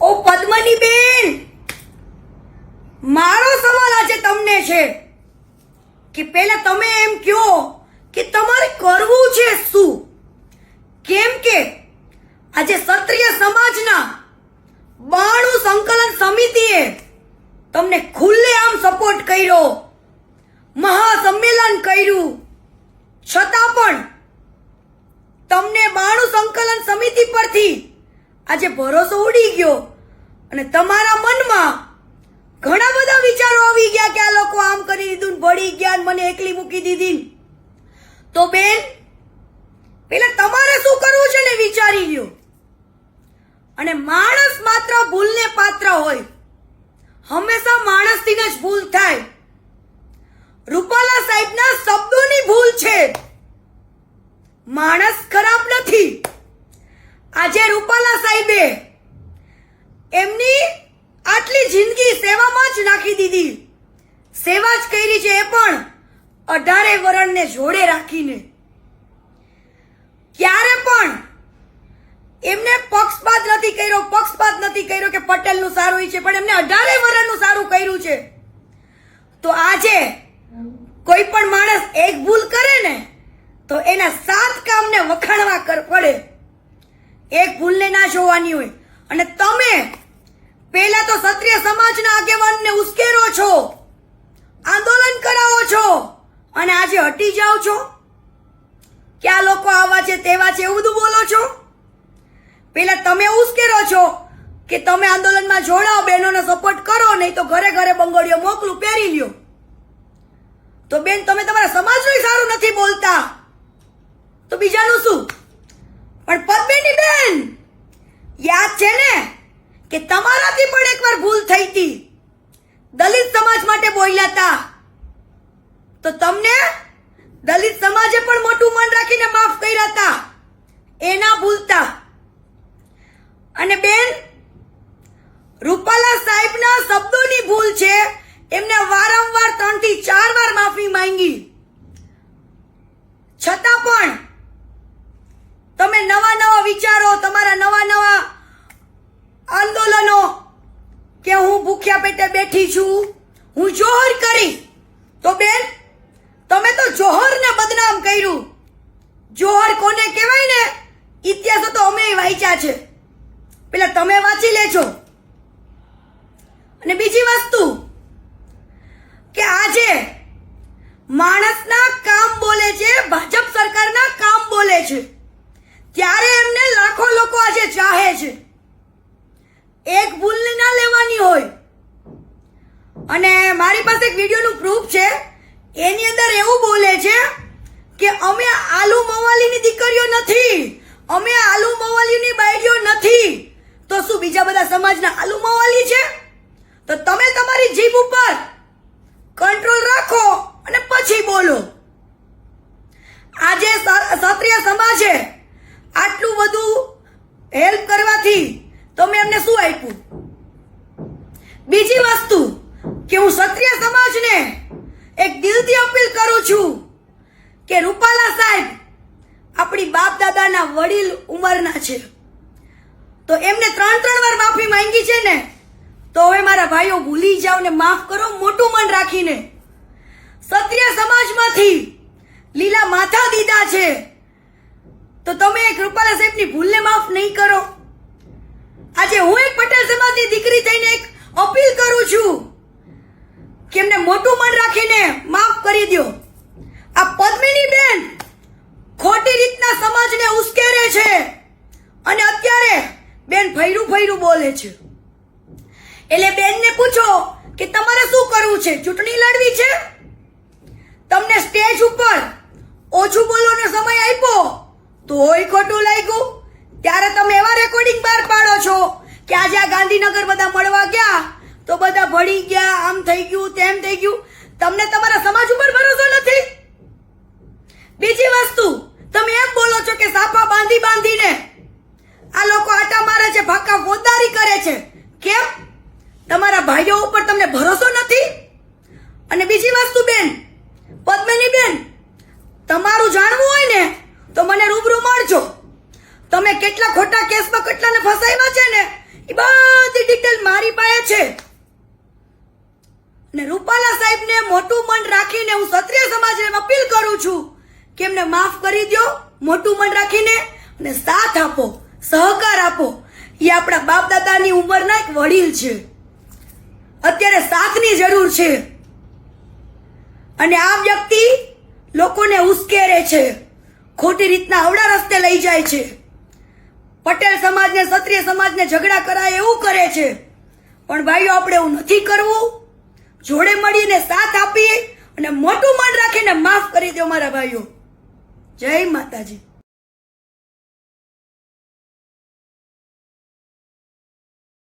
ઓ પદ્મની બેન, મારો સવાલ આજે તમને છે કે પહેલા તમે એમ કહો કે તમારે કરવું છે શું? કેમ કે આજે ક્ષત્રિય સમાજના 92 સંકલન સમિતિએ તમને ખુલ્લેઆમ સપોર્ટ કર્યો, મહાસંમેલન કર્યું, છતાં પણ તમને 92 સંકલન સમિતિ પરથી આજે ભરોસો ઉડી ગયો અને તમારા મનમાં ઘણા બધા વિચારો આવી ગયા કે આ લોકો આમ કરી દીધું, ભળી ગયા, મને એકલી મૂકી દીધી. તો બેન, પેલા તમારે શું કરવું છે ને વિચારી લ્યો. અને માણસ માત્ર ભૂલને પાત્ર હોય, હંમેશા માણસથી જ ભૂલ થાય. રૂપાલા સાહેબના શબ્દોની ભૂલ છે, માણસ ખરાબ નથી. આજે રૂપાલા સાહેબે એમની આટલી જિંદગી સેવામાં જ નાખી દીધી, સેવા જ કરી છે, એ પણ 18 વરણને જોડે રાખીને. ક્યારે પણ એમને પક્ષપાત નથી કર્યો કે પટેલનું સારું છે, પણ એમને 18 વરણનું સારું કર્યું છે. તો આજે કોઈ પણ માણસ એક ભૂલ કરે ને તો એના 7 કામને વખાણવા પડે, એક ભૂલને ના જોવાની હોય. અને તમે પહેલા તો ક્ષત્રિય સમાજના આગેવાનને ઉશ્કેરો છો, આંદોલન કરાવો છો, અને આજે હટી જાઓ છો કે આ લોકો આવા છે તેવા છે એવું બધું બોલો છો. પહેલા તમે ઉશ્કેરો છો કે તમે આંદોલનમાં જોડાઓ, બહેનોને સપોર્ટ કરો, નહીં તો ઘરે ઘરે બંગડીઓ મોકલું, પહેરી લ્યો. તો બેન, તમે તમારા સમાજનું સારું નથી બોલતા તો બીજાનું શું? પણ પદ્મિની બેન, યાદ છે ને કે તમારાથી પણ એકવાર ભૂલ થઈ હતી, દલિત સમાજ માટે બોલ્યા હતા, તો તમને દલિત સમાજે પણ મોટું મન રાખીને માફ કર્યા હતા, એ ના ભૂલતા. અને બેન, રૂપાલા સાહેબના શબ્દોની ભૂલ છે, એમને વારંવાર 3 થી 4 વાર માફી માંગી, છતાં પણ તમે નવા વિચારો, તમારા નવા આંદોલનો કે હું ભૂખ્યા પેટે બેઠી છું, હું જોહર કરી. તો બેન, તમે તો જોહરને બદનામ કર્યું. જોહર કોને કહેવાય ને, ઇતિહાસો તો અમે વાંચ્યા છે, પેલા તમે વાંચી લેજો. અને બીજી વસ્તુ કે આજે માણસના કામ બોલે છે, ભાજપ સરકારના કામ બોલે છે, ત્યારે એમને લાખો લોકો આજે ચાહે છે. એક ભૂલને ના લેવાની હોય. અને મારી પાસે એક વિડીયોનું પ્રૂફ છે, એની અંદર એવું બોલે છે કે અમે આલુ મવાલીની દીકરીઓ નથી, અમે આલુ મવાલીની બાયડીઓ નથી. તો શું બીજા બધા સમાજના આલુ મવાલી છે? તો તમે તમારી જીભ ઉપર કંટ્રોલ રાખો અને પછી બોલો. આજે ક્ષત્રિય સમાજે આટલું બધું હેલ્પ કરવાથી તમે એમને શું આપ્યું? બીજી વસ્તુ કે હું ક્ષત્રિય સમાજને એક દિલથી અપીલ કરું છું કે રૂપાલા સાહેબ આપણી બાપ દાદાના વડીલ ઉંમરના છે, તો એમને 3 વાર માફી માંગી છે ને, તો હવે મારા ભાઈઓ ભૂલી જાઓ ને માફ કરો, મોટું મન રાખીને. ક્ષત્રિય સમાજમાંથી લીલા માથા દીધા છે, તો તમે એક રૂપાલા સાહેબની ભૂલને માફ નહીં કરો. આજે હું એક પટેલ સમાજની દીકરી થઈને એક અપીલ કરું છું કે એમને મોટું મન રાખીને માફ કરી દો. આ પદ્મિની બેન ખોટી રીતના સમાજને ઉશ્કેરે છે અને અત્યારે બેન ફૈરું બોલે છે. એટલે બેનને પૂછો કે તમારે શું કરવું છે? ચૂંટણી લડવી છે? તમને સ્ટેજ ઉપર ઓછું બોલવાનો સમય આપ્યો તોય ખોટું લાગ્યું. ત્યારે તમે એવા રેકોર્ડિંગ બહાર પાડો છો કે આજે આ ગાંધીનગર બધા મળવા ગયા તો બધા ભળી ગયા, આમ થઈ ગયું, તેમ થઈ ગયું. તમને તમારા સમાજ ઉપર ભરોસો નથી. બીજી વસ્તુ, તમે એમ બોલો છો કે સાપા બાંધીને આ લોકો આટા મારે છે, ફાકા ફોજદારી કરે છે. કેમ? તમારા ભાઈઓ ઉપર તમને ભરોસો નથી. અને બીજી વસ્તુ બેન, પદ્મિની બેન, તમારું જાણવું હોય ને તો મને રૂબરૂ મળજો. તમે કેટલા ખોટા કેસમાં કેટલાને ફસાવ્યા છે ને એ બધું મારી પાસે છે. ને રૂપાલા સાહેબને મોટું મન રાખીને હું ક્ષત્રિય સમાજને અપીલ કરું છું કે એમને માફ કરી દો, મોટું મન રાખીને, અને સાથ આપો, સહકાર આપો. એ આપણા બાપ દાદાની ઉંમરના એક વડીલ છે. અત્યારે સાથની જરૂર છે. અને આ વ્યક્તિ લોકોને ઉશ્કેરે છે, ખોટી રીતના અવળા રસ્તે લઈ જાય છે. પટેલ સમાજને, ક્ષત્રિય સમાજને ઝઘડા કરાય એવું કરે છે. પણ ભાઈઓ, આપણે એવું નથી કરવું. જોડે મળીને સાથ આપીએ અને મોટું મન રાખીને માફ કરી દો મારા ભાઈઓ. જય માતાજી.